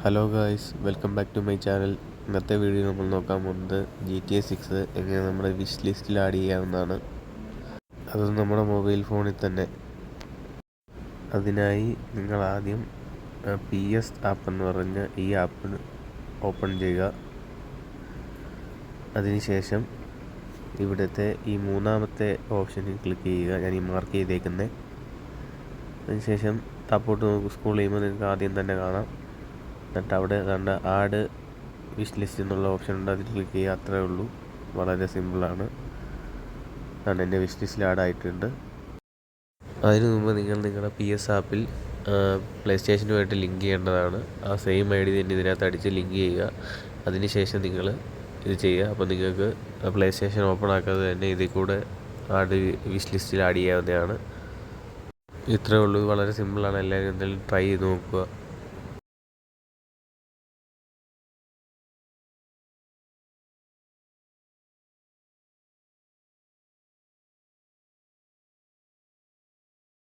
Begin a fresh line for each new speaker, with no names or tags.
Hello guys, welcome back to my channel. ഇന്നത്തെ video നമ്മൾ നോക്കാൻ പോകുന്നത് GTA 6 എങ്ങനെ നമ്മുടെ വിഷ് ലിസ്റ്റിൽ ആഡ് ചെയ്യാവുന്നതാണ്. അത് നമ്മുടെ മൊബൈൽ ഫോണിൽ തന്നെ. അതിനായി നിങ്ങൾ ആദ്യം PS ആപ്പ് എന്ന് പറഞ്ഞ ഈ ആപ്പ് ഓപ്പൺ ചെയ്യുക. അതിനുശേഷം ഇവിടുത്തെ ഈ മൂന്നാമത്തെ ഓപ്ഷനിൽ ക്ലിക്ക് ചെയ്യുക. ഞാൻ ഈ മാർക്ക് ചെയ്തേക്കുന്നത്. അതിനുശേഷം താപ്പോട്ട് നമുക്ക് സ്ക്രോൾ ചെയ്യുമ്പോൾ നിങ്ങൾക്ക് ആദ്യം തന്നെ കാണാം. എന്നിട്ട് അവിടെ കണ്ട ആഡ് വിഷ് ലിസ്റ്റ് എന്നുള്ള ഓപ്ഷൻ ഉണ്ട്, അതിൽ ക്ലിക്ക് ചെയ്യുക. അത്രേ ഉള്ളൂ, വളരെ സിമ്പിളാണ്. അതാണ് എൻ്റെ വിഷ് ലിസ്റ്റിൽ ആഡ് ആയിട്ടുണ്ട്. അതിനു മുമ്പ് നിങ്ങൾ നിങ്ങളുടെ PS ആപ്പിൽ പ്ലേ സ്റ്റേഷനുമായിട്ട് ലിങ്ക് ചെയ്യേണ്ടതാണ്. ആ സെയിം ID തന്നെ ഇതിനകത്ത് അടിച്ച് ലിങ്ക് ചെയ്യുക. അതിനുശേഷം നിങ്ങൾ ഇത് ചെയ്യുക. അപ്പോൾ നിങ്ങൾക്ക് പ്ലേ സ്റ്റേഷൻ ഓപ്പൺ ആക്കാതെ തന്നെ ഇതിൽ കൂടെ വിഷ് ലിസ്റ്റിൽ ആഡ് ചെയ്യാവുന്നതാണ്. ഇത്രേ ഉള്ളൂ, വളരെ സിമ്പിളാണ്. എല്ലാവരും എന്തായാലും ട്രൈ ചെയ്ത് നോക്കുക.